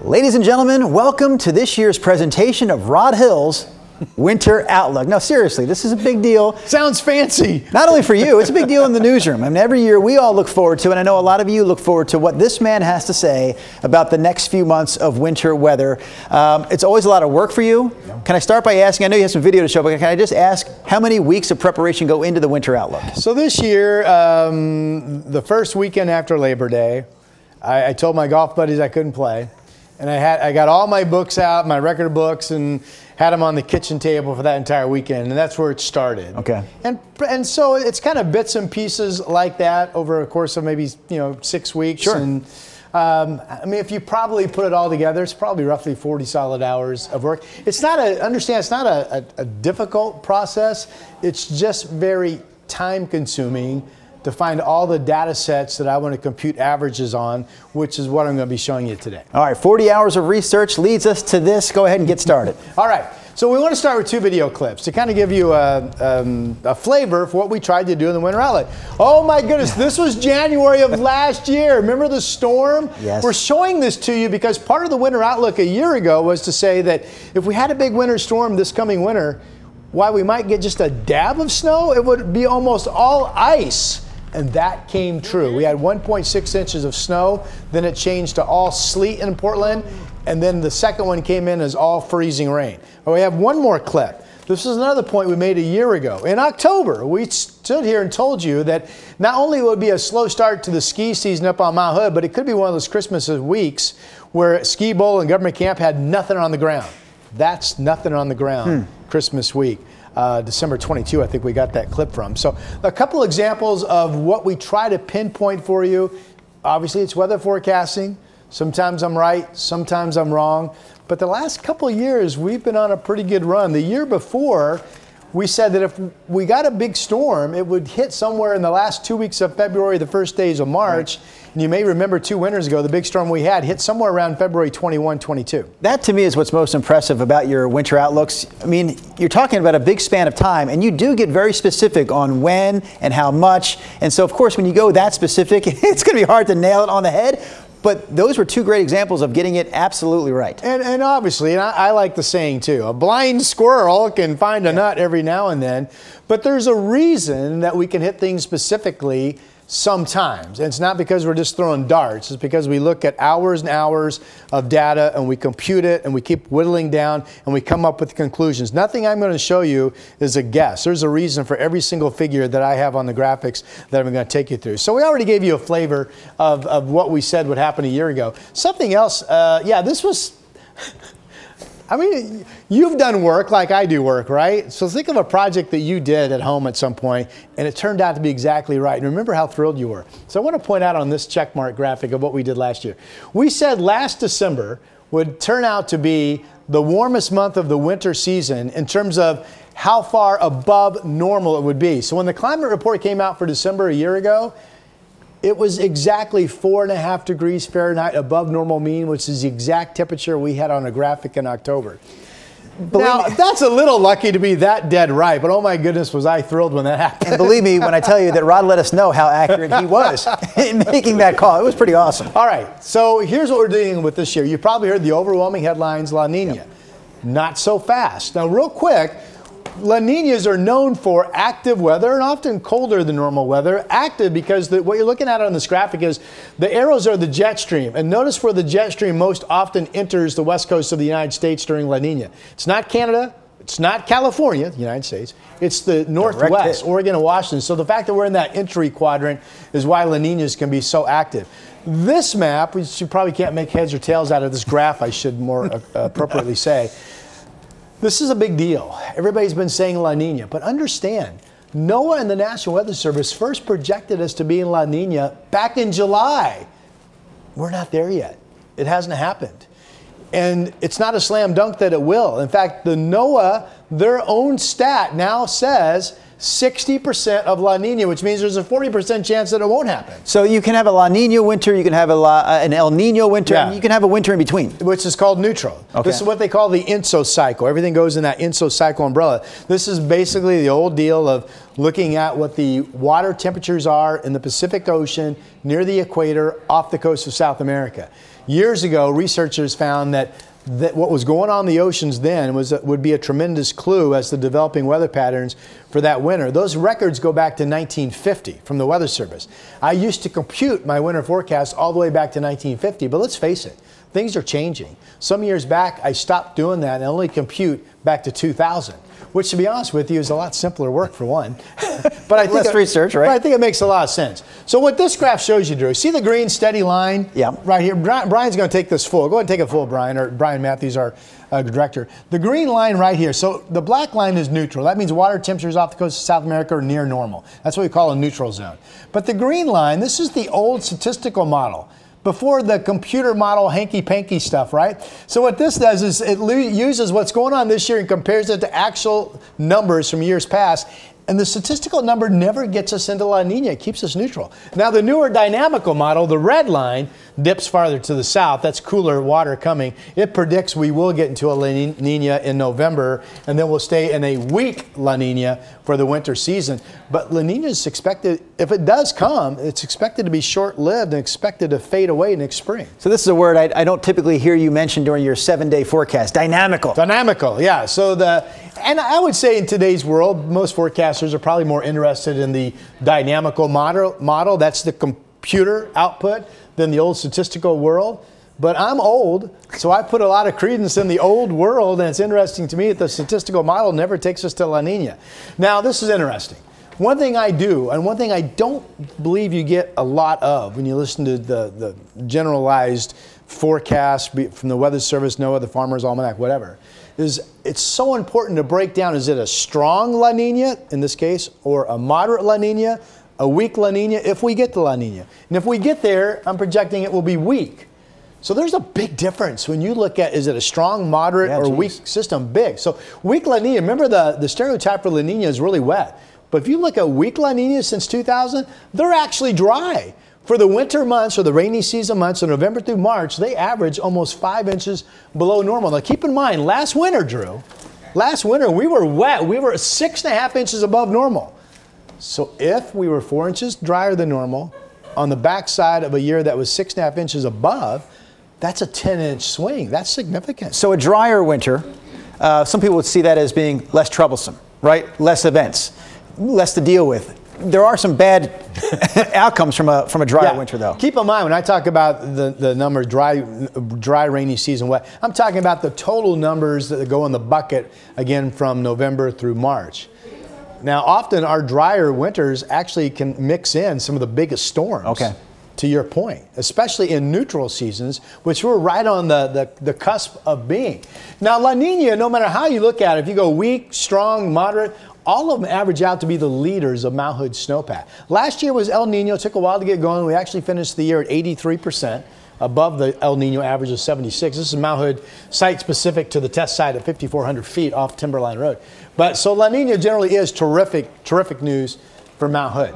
Ladies and gentlemen, welcome to this year's presentation of Rod Hill's Winter Outlook. Now, seriously, this is a big deal. Sounds fancy. Not only for you, it's a big deal in the newsroom. I mean, every year we all look forward to, and I know a lot of you look forward to what this man has to say about the next few months of winter weather. It's always a lot of work for you. Can I start by asking, I know you have some video to show, but can I just ask how many weeks of preparation go into the Winter Outlook? So this year, the first weekend after Labor Day, I told my golf buddies I couldn't play. And I got all my books out, my record books, and had them on the kitchen table for that entire weekend, and that's where it started. Okay. And so it's kind of bits and pieces like that over a course of maybe 6 weeks. Sure. And I mean, if you probably put it all together, it's probably roughly 40 solid hours of work. It's not it's not a difficult process. It's just very time consuming to find all the data sets that I want to compute averages on, which is what I'm going to be showing you today. All right, 40 hours of research leads us to this. Go ahead and get started. All right, so we want to start with two video clips to kind of give you a flavor for what we tried to do in the Winter Outlook. Oh my goodness, this was January of last year. Remember the storm? Yes. We're showing this to you because part of the Winter Outlook a year ago was to say that if we had a big winter storm this coming winter, while we might get just a dab of snow, it would be almost all ice. And that came true. We had 1.6 inches of snow, then it changed to all sleet in Portland, and then the second one came in as all freezing rain. Well, we have one more clip. This is another point we made a year ago. In October, we stood here and told you that not only would it be a slow start to the ski season up on Mount Hood, but it could be one of those Christmas weeks where Ski Bowl and Government Camp had nothing on the ground. That's nothing on the ground Christmas week. December 22, I think we got that clip from. So a couple examples of what we try to pinpoint for you. Obviously, it's weather forecasting. Sometimes I'm right, sometimes I'm wrong. But the last couple of years, we've been on a pretty good run. The year before, we said that if we got a big storm, it would hit somewhere in the last 2 weeks of February, the first days of March. Right. And you may remember 2 winters ago, the big storm we had hit somewhere around February 21, 22. That to me is what's most impressive about your winter outlooks. I mean, you're talking about a big span of time, and you do get very specific on when and how much. And so, of course, when you go that specific, it's going to be hard to nail it on the head. But those were two great examples of getting it absolutely right. And obviously, and I like the saying too, a blind squirrel can find a nut every now and then, but there's a reason that we can hit things specifically sometimes. And it's not because we're just throwing darts. It's because we look at hours and hours of data and we compute it and we keep whittling down and we come up with conclusions. Nothing I'm going to show you is a guess. There's a reason for every single figure that I have on the graphics that I'm going to take you through. So we already gave you a flavor of what we said would happen a year ago. Something else, yeah, this was... I mean, you've done work like I do work, right? So think of a project that you did at home at some point, and it turned out to be exactly right. And remember how thrilled you were. So I want to point out on this checkmark graphic of what we did last year. We said last December would turn out to be the warmest month of the winter season in terms of how far above normal it would be. So when the climate report came out for December a year ago, it was exactly 4.5 degrees Fahrenheit above normal mean, which is the exact temperature we had on a graphic in October. Now, that's a little lucky to be that dead right, but oh my goodness, was I thrilled when that happened. And believe me when I tell you that Rod let us know how accurate he was in making that call. It was pretty awesome. All right, so here's what we're dealing with this year. You probably heard the overwhelming headlines, La Nina. Yep. Not so fast. Now, real quick, La Ninas are known for active weather and often colder than normal weather. Active because what you're looking at on this graphic is the arrows are the jet stream. And notice where the jet stream most often enters the west coast of the United States during La Nina. It's not Canada. It's not California, the United States. It's the Northwest, Oregon and Washington. So the fact that we're in that entry quadrant is why La Ninas can be so active. This map, which you probably can't make heads or tails out of this graph, I should more appropriately say, this is a big deal. Everybody's been saying La Nina, but understand, NOAA and the National Weather Service first projected us to be in La Nina back in July. We're not there yet. It hasn't happened. And it's not a slam dunk that it will. In fact, the NOAA, their own stat now says 60% of La Nina, which means there's a 40% chance that it won't happen. So you can have a La Nina winter, you can have an El Nino winter, and you can have a winter in between. Which is called neutral. Okay. This is what they call the INSO cycle. Everything goes in that INSO cycle umbrella. This is basically the old deal of looking at what the water temperatures are in the Pacific Ocean near the equator off the coast of South America. Years ago, researchers found that what was going on in the oceans then would be a tremendous clue as to developing weather patterns for that winter. Those records go back to 1950 from the Weather Service. I used to compute my winter forecast all the way back to 1950, but let's face it, things are changing. Some years back, I stopped doing that and only compute back to 2000. Which, to be honest with you, is a lot simpler work for one. But I think less research, right? But I think it makes a lot of sense. So what this graph shows you, Drew, see the green steady line? Yeah. Right here. Brian's going to take this full. Go ahead and take it full, Brian, or Brian Matthews, our director. The green line right here. So the black line is neutral. That means water temperatures off the coast of South America are near normal. That's what we call a neutral zone. But the green line, this is the old statistical model. Before the computer model hanky-panky stuff, right? So what this does is it uses what's going on this year and compares it to actual numbers from years past. And the statistical number never gets us into La Nina. It keeps us neutral. Now, the newer dynamical model, the red line, dips farther to the south. That's cooler water coming. It predicts we will get into a La Nina in November, and then we'll stay in a weak La Nina for the winter season. But La Nina is expected, if it does come, it's expected to be short-lived and expected to fade away next spring. So this is a word I don't typically hear you mention during your 7-day forecast, dynamical. Dynamical, yeah. So and I would say in today's world, most forecasters are probably more interested in the dynamical model. That's the computer output than the old statistical world. But I'm old, so I put a lot of credence in the old world, and it's interesting to me that the statistical model never takes us to La Nina. Now, this is interesting. One thing I do, and one thing I don't believe you get a lot of when you listen to the generalized forecast from the Weather Service, NOAA, the Farmer's Almanac, whatever, is it's so important to break down, is it a strong La Nina, in this case, or a moderate La Nina, a weak La Nina, if we get to La Nina. And if we get there, I'm projecting it will be weak. So there's a big difference when you look at, is it a strong, moderate, or weak system? Big. So weak La Nina, remember the stereotype for La Nina is really wet. But if you look at weak La Nina since 2000, they're actually dry. For the winter months or the rainy season months of November through March, they average almost 5 inches below normal. Now keep in mind, last winter, Drew, we were wet. We were 6.5 inches above normal. So if we were 4 inches drier than normal on the backside of a year that was 6.5 inches above, that's a 10-inch swing. That's significant. So a drier winter, some people would see that as being less troublesome, right? Less events, less to deal with. There are some bad outcomes from a drier winter, though. Keep in mind, when I talk about the number dry, rainy season, wet, I'm talking about the total numbers that go in the bucket, again, from November through March. Now, often our drier winters actually can mix in some of the biggest storms. Okay. To your point, especially in neutral seasons, which we're right on the cusp of being. Now, La Nina, no matter how you look at it, if you go weak, strong, moderate, all of them average out to be the leaders of Mount Hood snowpack. Last year was El Nino. It took a while to get going. We actually finished the year at 83%, above the El Nino average of 76. This is Mount Hood site-specific to the test site at 5,400 feet off Timberline Road. But so La Nina generally is terrific news for Mount Hood.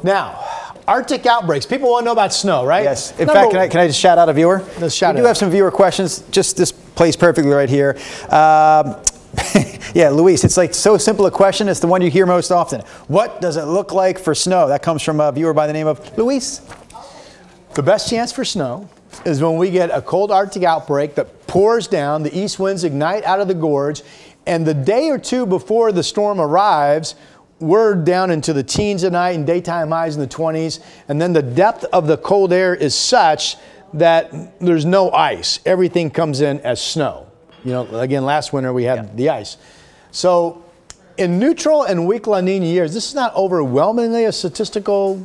Now, Arctic outbreaks. People want to know about snow, right? Yes. In fact, can I just shout out a viewer? Let's shout out. We do have some viewer questions. Just this plays perfectly right here. Yeah, Luis, it's like so simple a question. It's the one you hear most often. What does it look like for snow? That comes from a viewer by the name of Luis. The best chance for snow is when we get a cold Arctic outbreak that pours down, the east winds ignite out of the gorge, and the day or two before the storm arrives, we're down into the teens at night and daytime highs in the 20s, and then the depth of the cold air is such that there's no ice. Everything comes in as snow. You know, again, last winter we had the ice. So in neutral and weak La Nina years, this is not overwhelmingly a statistical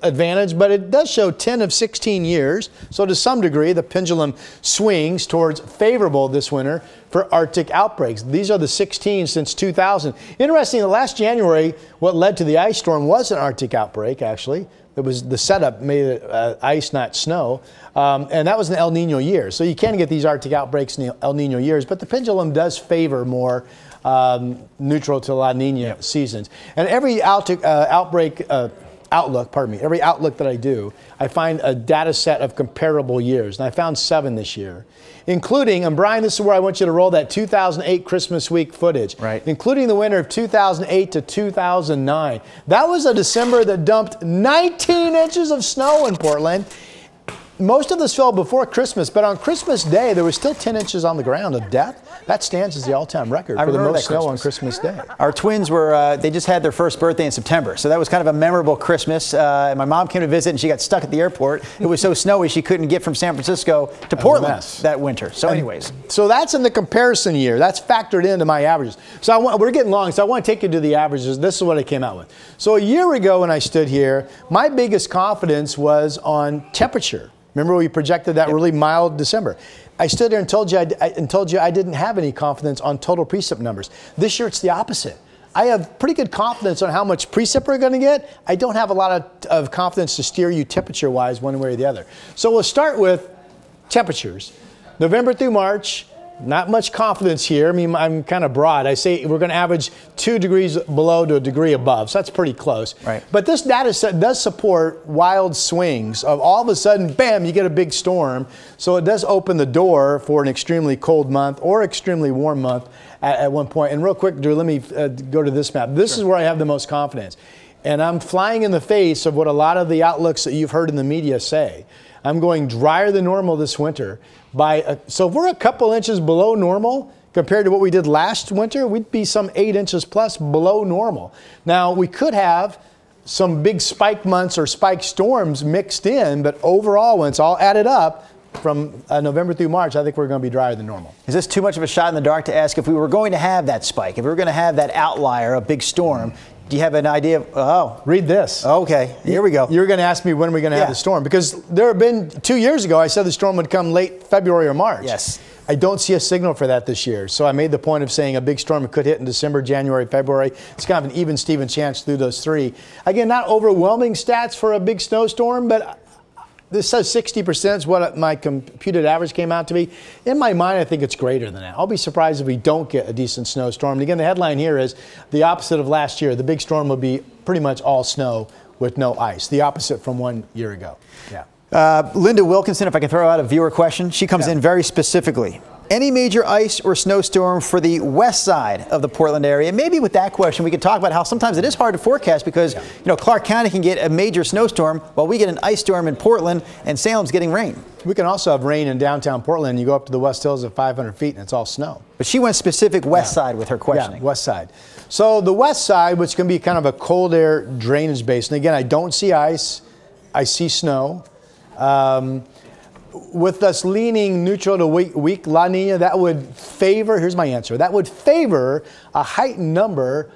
advantage, but it does show 10 of 16 years. So to some degree, the pendulum swings towards favorable this winter for Arctic outbreaks. These are the 16 since 2000. Interesting, last January, what led to the ice storm was an Arctic outbreak, actually. It was the setup made it ice, not snow. And that was an El Nino year. So you can get these Arctic outbreaks in the El Nino years, but the pendulum does favor more neutral to La Nina seasons. And every every outlook that I do, I find a data set of comparable years. And I found 7 this year, including, and Brian, this is where I want you to roll that 2008 Christmas week footage, right, including the winter of 2008 to 2009. That was a December that dumped 19 inches of snow in Portland. Most of this fell before Christmas, but on Christmas Day, there was still 10 inches on the ground of depth. That stands as the all-time record for the most snow on Christmas Day. Our twins were, they just had their first birthday in September, so that was kind of a memorable Christmas. My mom came to visit, and she got stuck at the airport. It was so snowy, she couldn't get from San Francisco to Portland that winter. So anyways. So that's in the comparison year. That's factored into my averages. So we're getting long, so I want to take you to the averages. This is what I came out with. So a year ago when I stood here, my biggest confidence was on temperature. Remember we projected that really mild December. I stood there and told you I didn't have any confidence on total precip numbers. This year it's the opposite. I have pretty good confidence on how much precip we're going to get. I don't have a lot of confidence to steer you temperature-wise one way or the other. So we'll start with temperatures. November through March, not much confidence here. I mean, I'm kind of broad. I say we're going to average 2 degrees below to a degree above, so that's pretty close. Right. But this data set does support wild swings of all of a sudden, bam, you get a big storm. So it does open the door for an extremely cold month or extremely warm month at one point. And real quick, Drew, let me go to this map. This is where I have the most confidence. And I'm flying in the face of what a lot of the outlooks that you've heard in the media say. I'm going drier than normal this winter. So if we're a couple inches below normal compared to what we did last winter, we'd be some 8 inches plus below normal. Now, we could have some big spike months or spike storms mixed in, but overall, when it's all added up, from November through March, I think we're going to be drier than normal. Is this too much of a shot in the dark to ask if we were going to have that spike, if we were going to have that outlier, a big storm? Do you have an idea of, read this. Okay, here we go. You're going to ask me when we're going to have the storm, because there have been 2 years ago, I said the storm would come late February or March. Yes. I don't see a signal for that this year. So I made the point of saying a big storm could hit in December, January, February. It's kind of an even Steven chance through those 3. Again, not overwhelming stats for a big snowstorm, but this says 60% is what my computed average came out to be. In my mind, I think it's greater than that. I'll be surprised if we don't get a decent snowstorm. And again, the headline here is the opposite of last year. The big storm will be pretty much all snow with no ice. The opposite from 1 year ago. Yeah. Linda Wilkinson, if I can throw out a viewer question. She comes in very specifically. Any major ice or snowstorm for the west side of the Portland area? Maybe with that question, we could talk about how sometimes it is hard to forecast because, you know, Clark County can get a major snowstorm while we get an ice storm in Portland and Salem's getting rain. We can also have rain in downtown Portland. You go up to the West Hills at 500 feet and it's all snow. But she went specific west side with her questioning. Yeah, west side. So the west side, which can be kind of a cold air drainage basin. Again, I don't see ice. I see snow. With us leaning neutral to weak La Nina, that would favor, here's my answer, that would favor a heightened number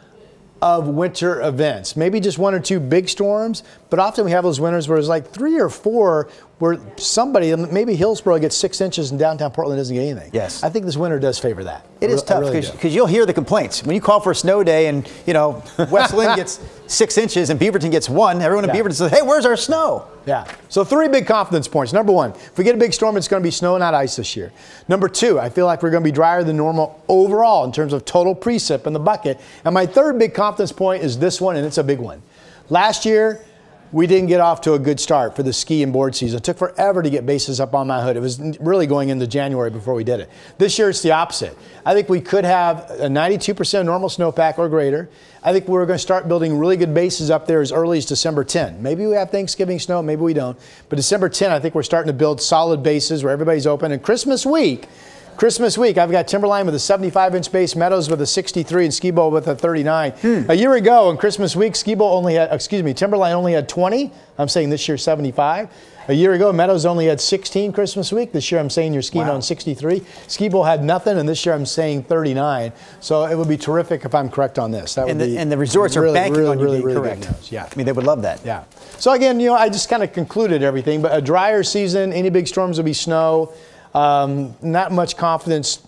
of winter events. Maybe just 1 or 2 big storms, but often we have those winters where it's like 3 or 4 where somebody, maybe Hillsborough gets 6 inches and downtown Portland doesn't get anything. Yes. I think this winter does favor that. It is tough because you'll hear the complaints. When you call for a snow day and, you know, West Lynn gets 6 inches and Beaverton gets 1, everyone in Beaverton says, hey, where's our snow? Yeah. So 3 big confidence points. Number 1, if we get a big storm, it's going to be snow, not ice this year. Number 2, I feel like we're going to be drier than normal overall in terms of total precip in the bucket. And my 3rd big confidence point is this one, and it's a big one. Last year, we didn't get off to a good start for the ski and board season. It took forever to get bases up on my hood. It was really going into January before we did it. This year, it's the opposite. I think we could have a 92% normal snowpack or greater. I think we're going to start building really good bases up there as early as December 10. Maybe we have Thanksgiving snow, maybe we don't. But December 10, I think we're starting to build solid bases where everybody's open. And Christmas week, I've got Timberline with a 75-inch base, Meadows with a 63, and Ski Bowl with a 39. A year ago on Christmas week, Timberline only had 20. I'm saying this year 75. A year ago, Meadows only had 16 Christmas week. This year, I'm saying you're skiing on 63. Ski Bowl had nothing, and this year I'm saying 39. So it would be terrific if I'm correct on this. That would be and the resorts are banking on you being correct. Yeah. I mean, they would love that. Yeah. So again, you know, I just kind of concluded everything. But a drier season, any big storms will be snow. Not much confidence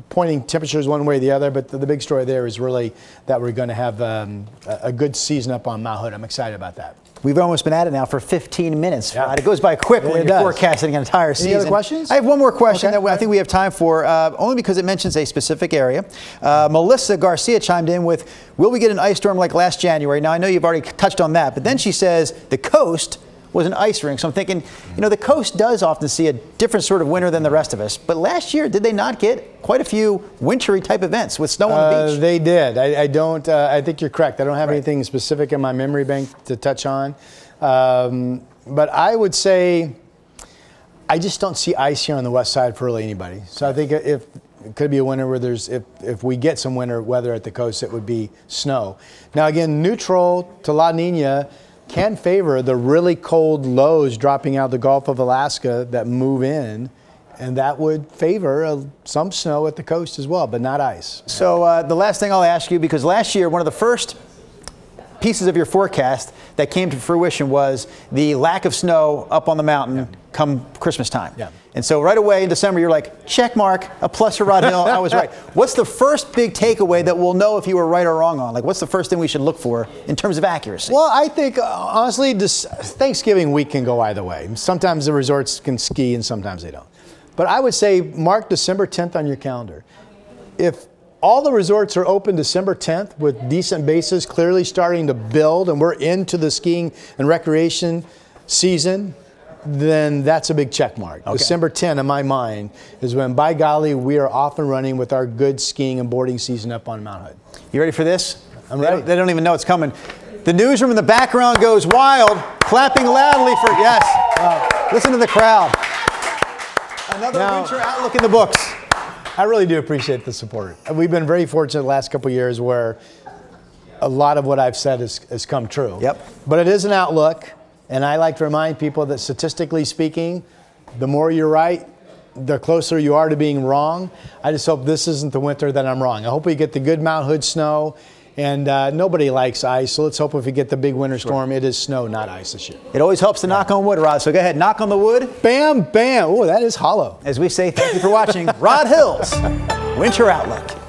pointing temperatures one way or the other, but the big story there is really that we're going to have a good season up on Mount Hood. I'm excited about that. We've almost been at it now for 15 minutes. Yeah. Right? It goes by quick when you're forecasting an entire season. Any other questions? I have one more question Okay. that I think we have time for, only because it mentions a specific area. Melissa Garcia chimed in with, will we get an ice storm like last January? Now, I know you've already touched on that, but then she says the coast was an ice rink. So I'm thinking, you know, the coast does often see a different sort of winter than the rest of us. But last year, did they not get quite a few wintry type events with snow on the beach? They did. I don't. I think you're correct. I don't have anything specific in my memory bank to touch on. But I would say I just don't see ice here on the west side for really anybody. So I think if it could be a winter where there's, if we get some winter weather at the coast, it would be snow. Now again, neutral to La Nina can favor the really cold lows dropping out the Gulf of Alaska that move in, and that would favor some snow at the coast as well, but not ice. So the last thing I'll ask you, because last year one of the first pieces of your forecast that came to fruition was the lack of snow up on the mountain come Christmas time. Yeah. And so right away in December, you're like, check mark, a plus for Rod Hill, I was right. What's the first big takeaway that we'll know if you were right or wrong on? Like, what's the first thing we should look for in terms of accuracy? Well, I think, honestly, this Thanksgiving week can go either way. Sometimes the resorts can ski and sometimes they don't. But I would say mark December 10th on your calendar. If all the resorts are open December 10th with decent bases clearly starting to build and we're into the skiing and recreation season, then that's a big check mark. Okay. December 10, in my mind, is when, by golly, we are off and running with our good skiing and boarding season up on Mount Hood. You ready for this? I'm ready. They don't even know it's coming. The newsroom in the background goes wild, clapping loudly for, yes. Listen to the crowd. Another winter outlook in the books. I really do appreciate the support. We've been very fortunate the last couple of years where a lot of what I've said has come true. Yep. But it is an outlook, and I like to remind people that statistically speaking, the more you're right, the closer you are to being wrong. I just hope this isn't the winter that I'm wrong. I hope we get the good Mount Hood snow, and nobody likes ice, so let's hope if we get the big winter storm, it is snow, not ice this year. It always helps to knock on wood, Rod, so go ahead, knock on the wood. Bam, bam. Oh, that is hollow. As we say, thank you for watching Rod Hill's Winter Outlook.